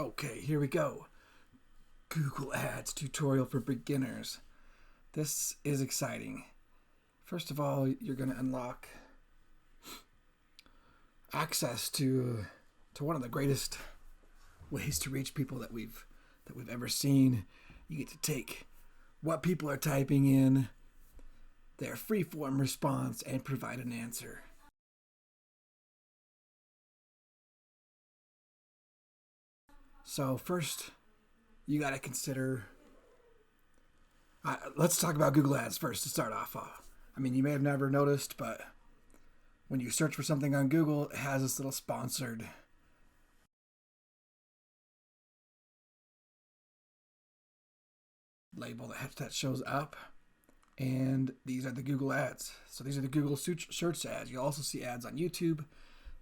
Okay, here we go. Google Ads tutorial for beginners. This is exciting. First of all, you're going to unlock access to one of the greatest ways to reach people that we've ever seen. You get to take what people are typing in, their free-form response, and provide an answer. So first, you got to consider. Let's talk about Google Ads first to start off. I mean, you may have never noticed, but when you search for something on Google, it has this little sponsored label that shows up. And these are the Google ads. So these are the Google search ads. You'll also see ads on YouTube.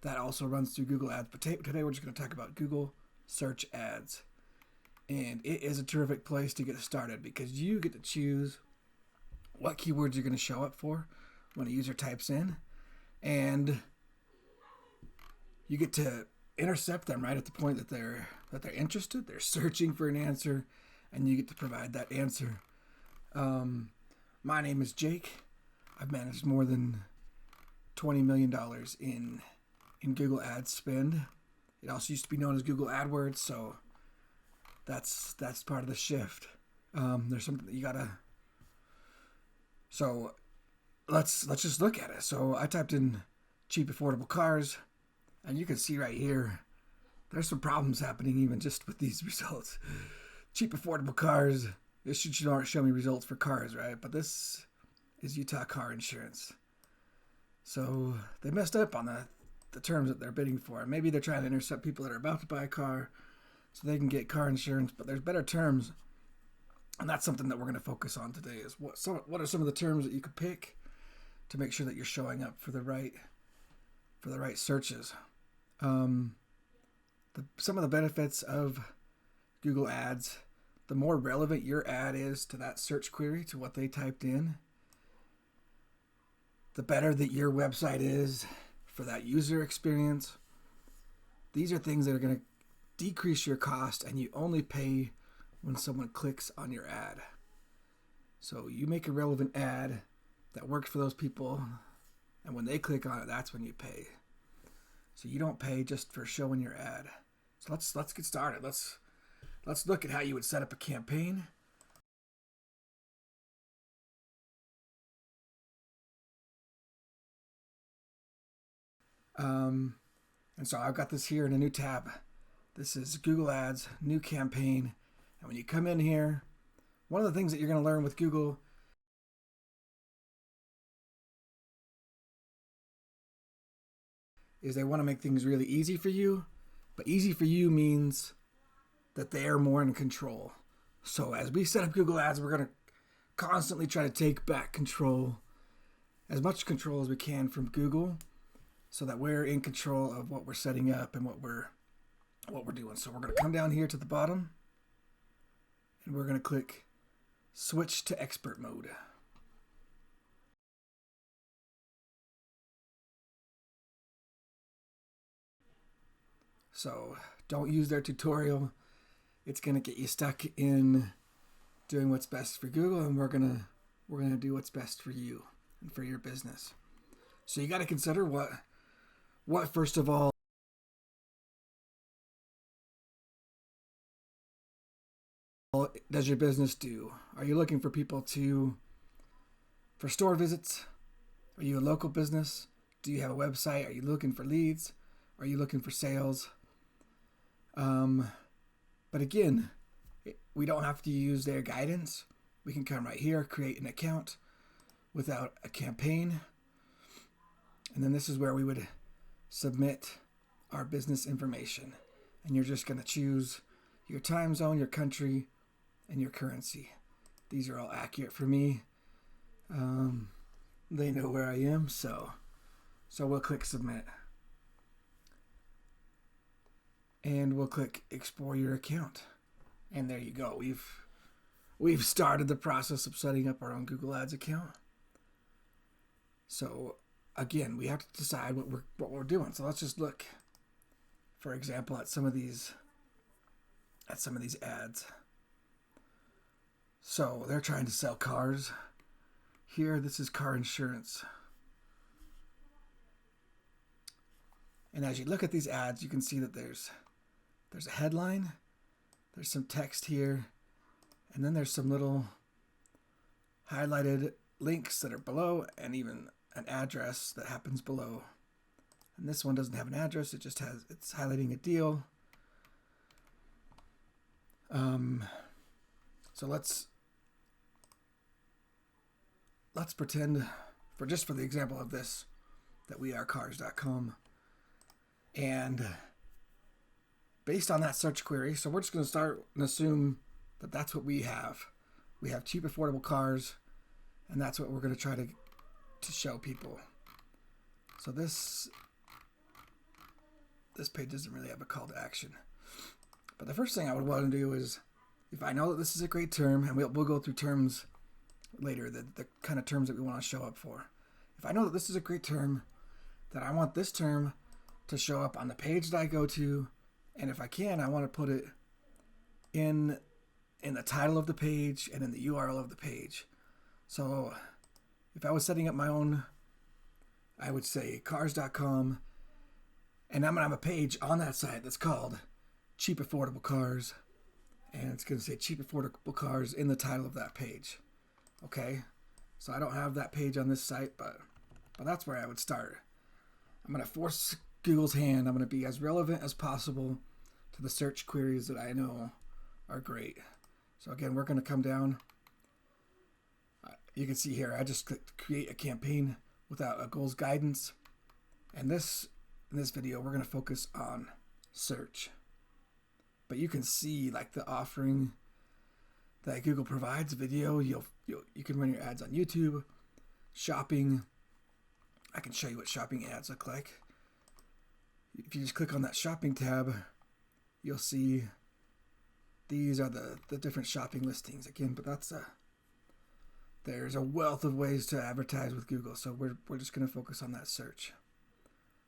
That also runs through Google Ads. But today we're just going to talk about Google search ads. And it is a terrific place to get started because you get to choose what keywords you're going to show up for when a user types in. And you get to intercept them right at the point that they're interested. They're searching for an answer, and you get to provide that answer. My name is Jake. I've managed more than $20 million in Google Ads spend. It also used to be known as Google AdWords, so that's part of the shift. There's something that you gotta. So let's just look at it. So I typed in cheap affordable cars, and you can see right here there's some problems happening even just with these results. Cheap affordable cars. It should show me results for cars, right? But this is Utah car insurance. So they messed up on the terms that they're bidding for. Maybe they're trying to intercept people that are about to buy a car so they can get car insurance, but there's better terms. And that's something that we're going to focus on today is what are some of the terms that you could pick to make sure that you're showing up for the right searches. Some of the benefits of Google Ads: the more relevant your ad is to that search query, to what they typed in, the better that your website is for that user experience. These are things that are going to decrease your cost, and you only pay when someone clicks on your ad. So you make a relevant ad that works for those people, and when they click on it, that's when you pay. So you don't pay just for showing your ad. So let's get started. Let's look at how you would set up a campaign. And so I've got this here in a new tab. This is Google Ads, new campaign. And when you come in here, one of the things that you're going to learn with Google is they want to make things really easy for you. But easy for you means that they are more in control. So as we set up Google Ads, we're going to constantly try to take back control, as much control as we can from Google, so that we're in control of what we're setting up and what we're doing. So we're going to come down here to the bottom, and we're going to click Switch to Expert Mode. So don't use their tutorial. It's going to get you stuck in doing what's best for Google, and we're going to do what's best for you and for your business. So you got to consider what first of all does your business do? Are you looking for people for store visits? Are you a local business? Do you have a website? Are you looking for leads? Are you looking for sales? But again, we don't have to use their guidance. We can come right here, create an account without a campaign. And then this is where we would submit our business information. And you're just going to choose your time zone, your country, and your currency. These are all accurate for me. They know where I am, so we'll click submit. And we'll click explore your account. And there you go. We've started the process of setting up our own Google Ads account. So again, we have to decide what we're doing. So let's just look, for example, at some of these at some of these ads. So they're trying to sell cars. Here, this is car insurance. And as you look at these ads, you can see that there's a headline, there's some text here, and then there's some little highlighted links that are below, and even an address that happens below. And this one doesn't have an address, it's highlighting a deal. So let's pretend, for the example of this, that we are cars.com. And based on that search query, so we're just going to start and assume that that's what we have. We have cheap, affordable cars, and that's what we're going to try to show people. So this page doesn't really have a call to action. But the first thing I would want to do is, if I know that this is a great term, and we'll go through terms later, the kind of terms that we want to show up for. If I know that this is a great term, then I want this term to show up on the page that I go to, and if I can, I want to put it in the title of the page and in the URL of the page. So if I was setting up my own, I would say cars.com, and I'm going to have a page on that site that's called Cheap Affordable Cars, and it's going to say Cheap Affordable Cars in the title of that page. Okay, so I don't have that page on this site, but that's where I would start. I'm going to force Google's hand. I'm going to be as relevant as possible to the search queries that I know are great. So again, we're going to come down. You can see here, I just clicked create a campaign without a goals guidance. And in this video, we're going to focus on search. But you can see like the offering that Google provides. Video, you can run your ads on YouTube, shopping. I can show you what shopping ads look like. If you just click on that shopping tab, you'll see these are the different shopping listings again. But there's a wealth of ways to advertise with Google. So we're just going to focus on that search.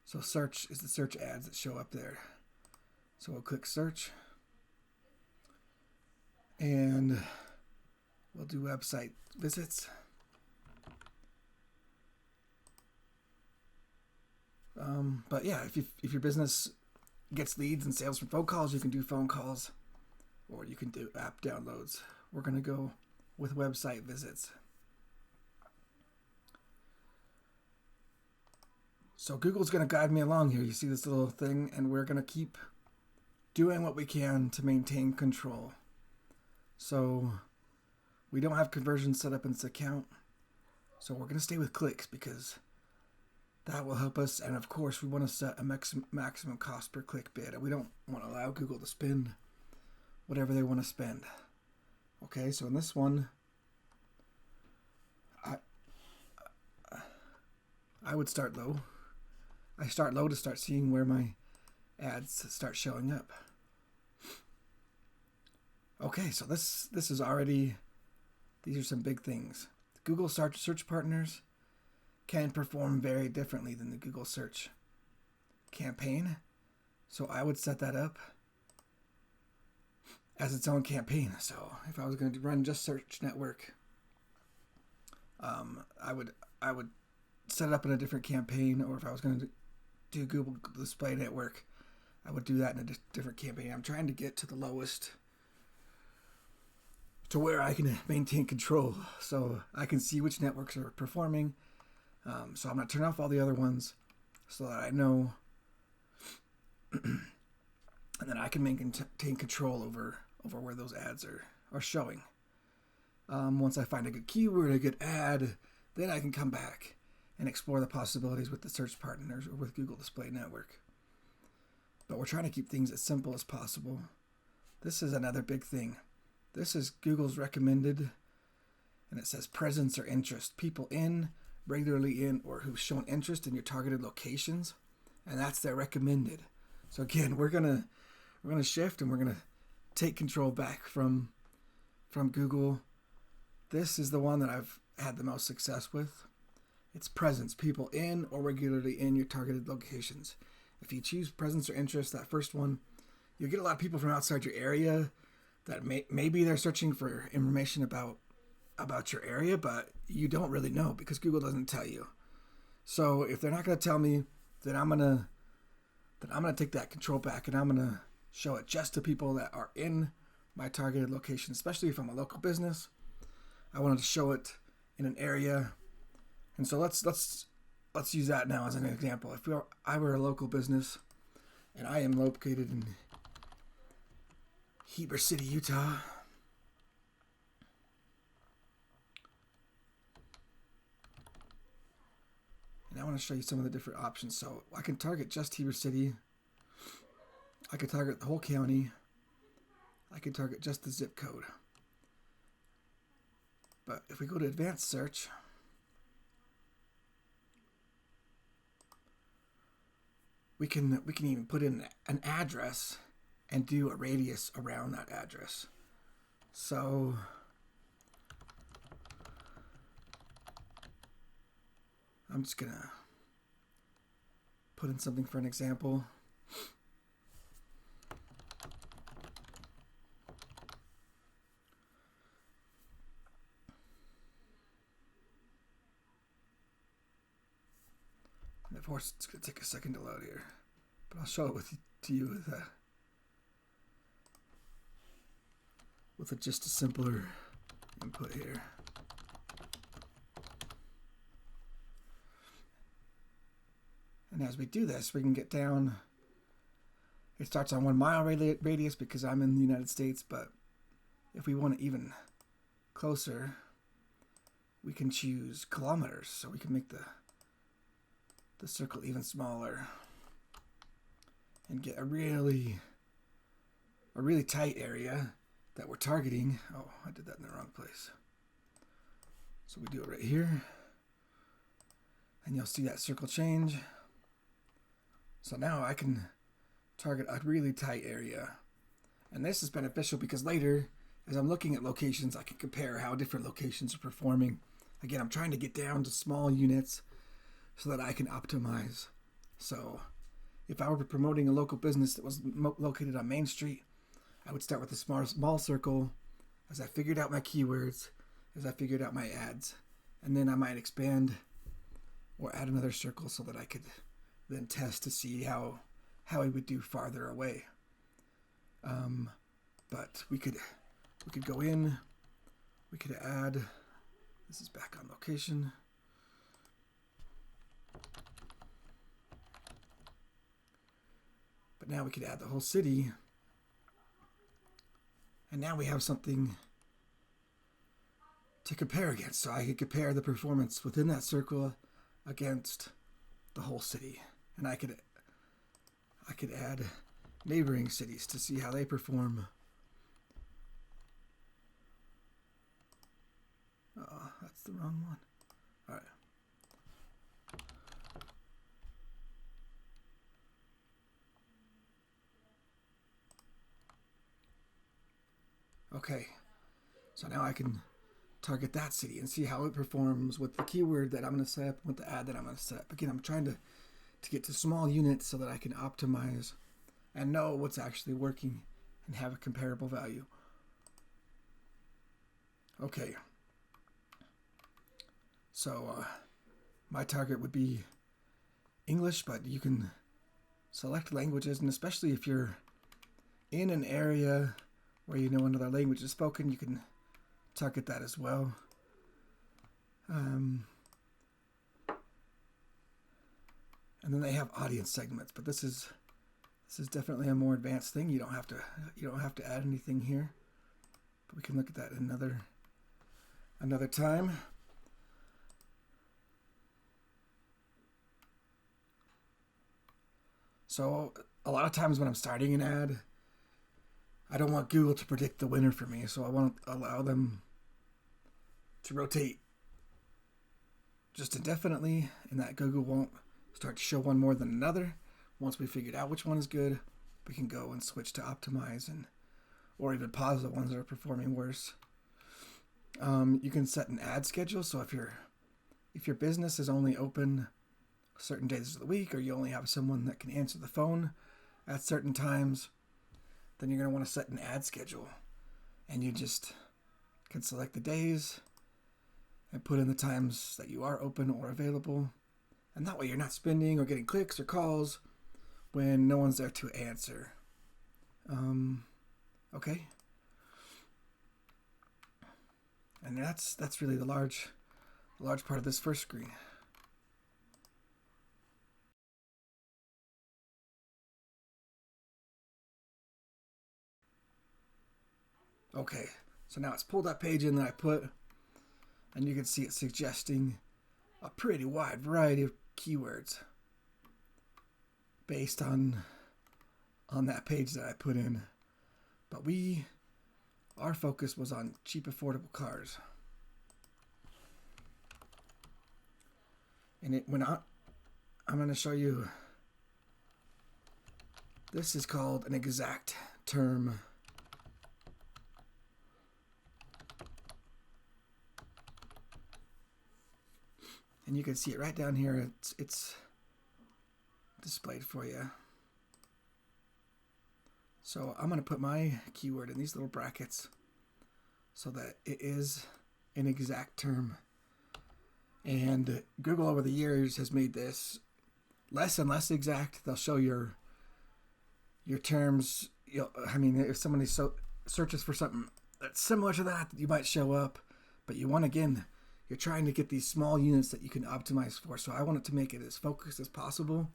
So search is the search ads that show up there. So we'll click search. And we'll do website visits. But yeah, if your business gets leads and sales from phone calls, you can do phone calls, or you can do app downloads. We're going to go with website visits. So Google's going to guide me along here. You see this little thing, and we're going to keep doing what we can to maintain control. So we don't have conversions set up in this account. So we're going to stay with clicks because that will help us. And of course, we want to set a maximum cost per click bid. We don't want to allow Google to spend whatever they want to spend. Okay, so in this one, I would start low. I start low to start seeing where my ads start showing up. Okay, so this is already, these are some big things. Google search partners can perform very differently than the Google search campaign. So I would set that up as its own campaign. So if I was going to run just search network, I would set it up in a different campaign. Or if I was going to do Google Display Network, I would do that in a different campaign. I'm trying to get to the lowest, to where I can maintain control, so I can see which networks are performing. So I'm going to turn off all the other ones so that I know, and then I can maintain control over where those ads are showing. Once I find a good keyword, a good ad, then I can come back and explore the possibilities with the search partners or with Google Display Network. But we're trying to keep things as simple as possible. This is another big thing. This is Google's recommended, and it says presence or interest. People regularly in, or who've shown interest in your targeted locations, and that's their recommended. So again, we're gonna shift, and we're gonna take control back from Google. This is the one that I've had the most success with. It's presence, people in or regularly in your targeted locations. If you choose presence or interest, that first one, you'll get a lot of people from outside your area that maybe they're searching for information about your area, but you don't really know because Google doesn't tell you. So if they're not going to tell me, then I'm gonna take that control back, and I'm gonna show it just to people that are in my targeted location, especially if I'm a local business. I wanted to show it in an area, and so let's use that now as an example. If I were a local business, and I am located in Heber City, Utah. And I want to show you some of the different options. So I can target just Heber City. I can target the whole county. I can target just the zip code. But if we go to advanced search, we can even put in an address and do a radius around that address. So I'm just gonna put in something for an example. And of course, it's gonna take a second to load here, but I'll show it to you with just a simpler input here. And as we do this, we can get down. It starts on 1 mile radius because I'm in the United States, but if we want it even closer, we can choose kilometers. So we can make the circle even smaller and get a really tight area that we're targeting. Oh, I did that in the wrong place. So we do it right here, and you'll see that circle change. So now I can target a really tight area. And this is beneficial because later, as I'm looking at locations, I can compare how different locations are performing. Again, I'm trying to get down to small units so that I can optimize. So if I were promoting a local business that was located on Main Street, I would start with a small circle as I figured out my keywords, as I figured out my ads. And then I might expand or add another circle so that I could then test to see how it would do farther away. But we could go in, we could add, this is back on location. But now we could add the whole city. And now we have something to compare against. So I could compare the performance within that circle against the whole city. And I could add neighboring cities to see how they perform. Oh, that's the wrong one. All right. Okay, so now I can target that city and see how it performs with the keyword that I'm going to set up, with the ad that I'm going to set up. Again, I'm trying to get to small units so that I can optimize and know what's actually working and have a comparable value. Okay, so my target would be English, but you can select languages, and especially if you're in an area where you know another language is spoken, you can target that as well. And then they have audience segments, but this is definitely a more advanced thing. You don't have to add anything here, but we can look at that another time. So a lot of times when I'm starting an ad, I don't want Google to predict the winner for me, so I want to allow them to rotate just indefinitely, and that Google won't start to show one more than another. Once we figured out which one is good, we can go and switch to optimize or even pause the ones that are performing worse. You can set an ad schedule, so if your business is only open certain days of the week, or you only have someone that can answer the phone at certain times, then you're going to want to set an ad schedule. And you just can select the days and put in the times that you are open or available. And that way you're not spending or getting clicks or calls when no one's there to answer. Okay. And that's really the large part of this first screen. Okay, so now it's pulled that page in that I put, and you can see it suggesting a pretty wide variety of keywords based on that page that I put in. But our focus was on cheap, affordable cars. And I'm going to show you, this is called an exact term. And you can see it right down here. It's displayed for you. So I'm going to put my keyword in these little brackets so that it is an exact term. And Google over the years has made this less and less exact. They'll show your terms. If somebody searches for something that's similar to that, you might show up. But you're trying to get these small units that you can optimize for. So I want it to make it as focused as possible.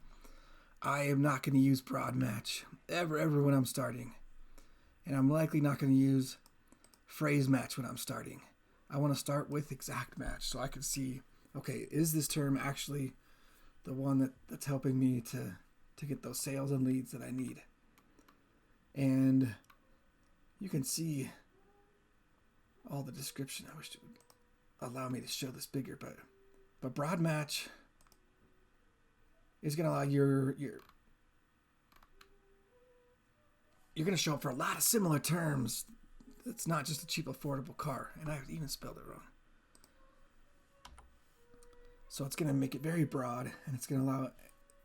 I am not going to use broad match ever when I'm starting. And I'm likely not going to use phrase match when I'm starting. I want to start with exact match so I can see, okay, is this term actually the one that's helping me to get those sales and leads that I need? And you can see all the description. I wish it would allow me to show this bigger, but broad match is going to allow you're going to show up for a lot of similar terms. It's not just a cheap, affordable car. And I even spelled it wrong. So it's going to make it very broad, and it's going to allow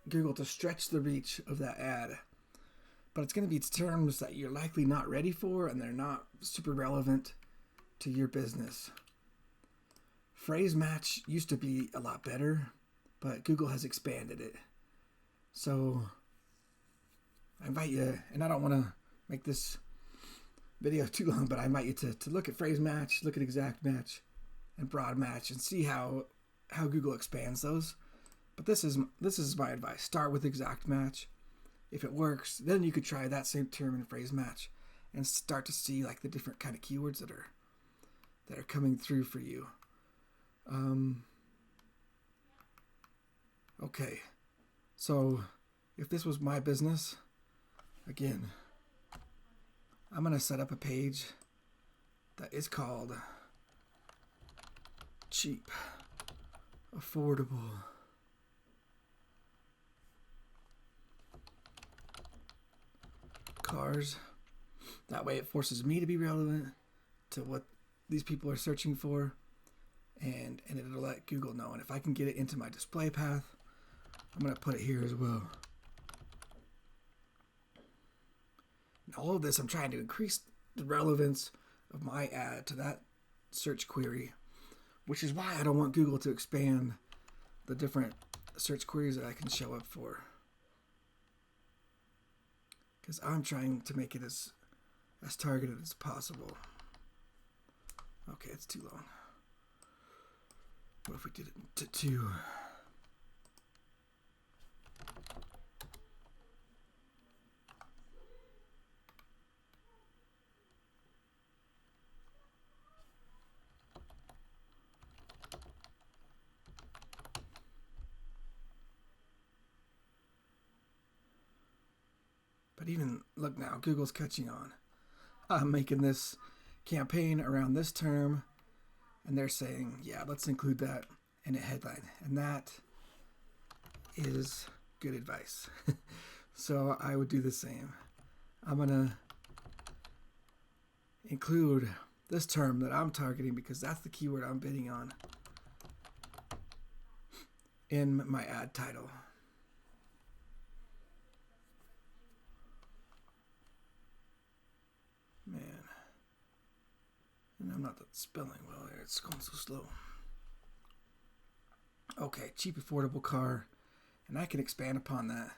Google to stretch the reach of that ad. But it's going to be terms that you're likely not ready for, and they're not super relevant to your business. Phrase match used to be a lot better, but Google has expanded it. So I invite you, and I don't want to make this video too long, but I invite you to look at phrase match, look at exact match, and broad match, and see how Google expands those. But this is my advice. Start with exact match. If it works, then you could try that same term in phrase match and start to see like the different kind of keywords that are coming through for you. Okay, so if this was my business, again, I'm going to set up a page that is called cheap, affordable cars. That way it forces me to be relevant to what these people are searching for, and it'll let Google know. And if I can get it into my display path, I'm going to put it here as well. And all of this, I'm trying to increase the relevance of my ad to that search query, which is why I don't want Google to expand the different search queries that I can show up for. Because I'm trying to make it as targeted as possible. Okay, it's too long. What if we did it to 2? But even, look now, Google's catching on. I'm making this campaign around this term, and they're saying, yeah, let's include that in a headline. And that is good advice. So I would do the same. I'm going to include this term that I'm targeting because that's the keyword I'm bidding on in my ad title. I'm not spelling well here. It's going so slow. Okay, cheap, affordable car. And I can expand upon that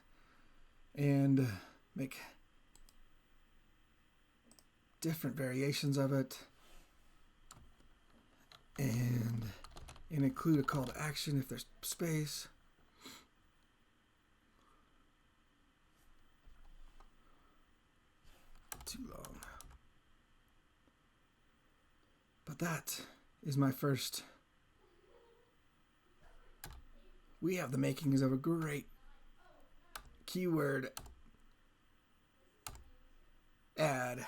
and make different variations of it and include a call to action if there's space. Too long. But that is my first. We have the makings of a great keyword ad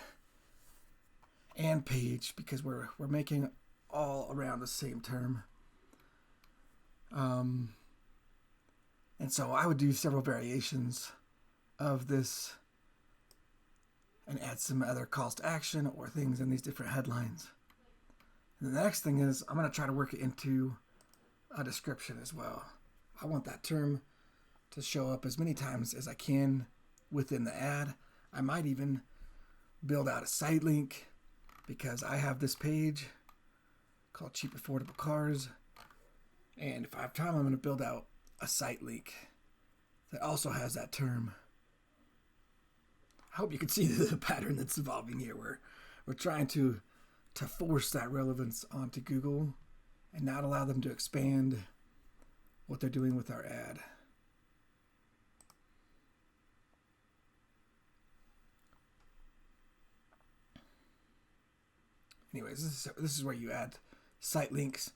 and page because we're making all around the same term. And so I would do several variations of this and add some other calls to action or things in these different headlines. And the next thing is I'm going to try to work it into a description as well. I want that term to show up as many times as I can within the ad. I might even build out a site link because I have this page called Cheap Affordable Cars. And if I have time, I'm going to build out a site link that also has that term. I hope you can see the pattern that's evolving here. We're trying to force that relevance onto Google and not allow them to expand what they're doing with our ad. Anyways, this is where you add site links,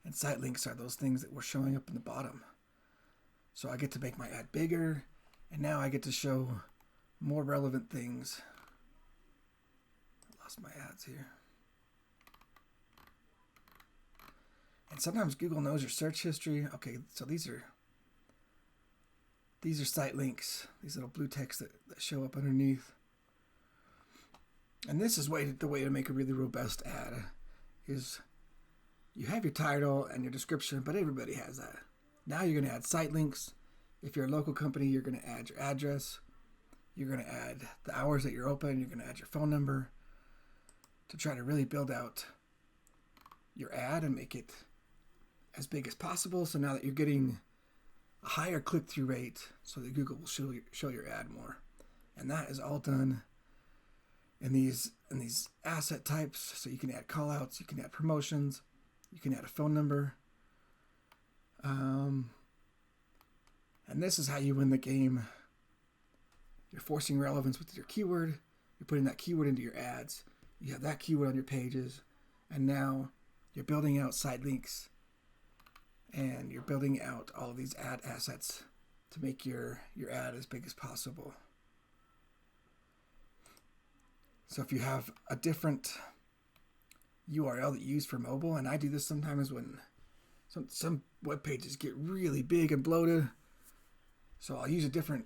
and site links are those things that were showing up in the bottom. So I get to make my ad bigger, and now I get to show more relevant things. I lost my ads here. And sometimes Google knows your search history. Okay, so these are site links, these little blue text that show up underneath. And this is the way to make a really robust ad is you have your title and your description, but everybody has that. Now you're going to add site links. If you're a local company, you're going to add your address. You're going to add the hours that you're open. You're going to add your phone number to try to really build out your ad and make it as big as possible. So now that you're getting a higher click-through rate so that Google will show your ad more. And that is all done in these asset types. So you can add callouts, you can add promotions, you can add a phone number. And this is how you win the game. You're forcing relevance with your keyword. You're putting that keyword into your ads. You have that keyword on your pages. And now you're building out site links. And you're building out all of these ad assets to make your ad as big as possible. So if you have a different URL that you use for mobile, and I do this sometimes when some web pages get really big and bloated. So I'll use a different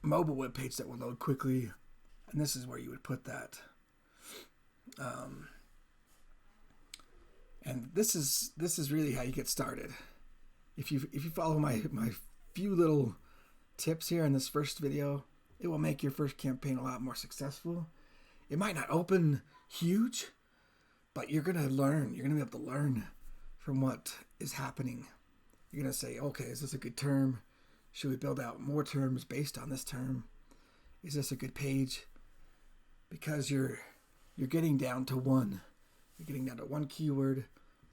mobile web page that will load quickly, and this is where you would put that. And this is really how you get started. If you follow my few little tips here in this first video, it will make your first campaign a lot more successful. It might not open huge, but you're going to learn. You're going to be able to learn from what is happening. You're going to say, okay, is this a good term? Should we build out more terms based on this term? Is this a good page? Because you're getting down to one. You're getting down to one keyword, and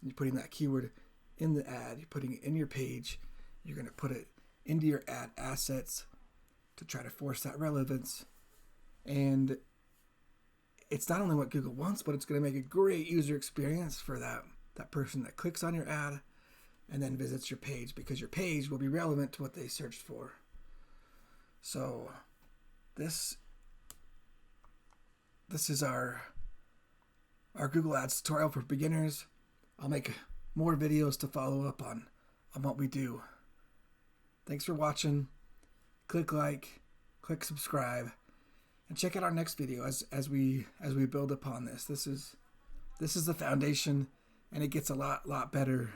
you're putting that keyword in the ad. You're putting it in your page. You're going to put it into your ad assets to try to force that relevance. And it's not only what Google wants, but it's going to make a great user experience for that person that clicks on your ad and then visits your page, because your page will be relevant to what they searched for. So this is our Google Ads tutorial for beginners. I'll make more videos to follow up on what we do. Thanks for watching. Click like, click subscribe, and check out our next video as we build upon this. This is the foundation, and it gets a lot better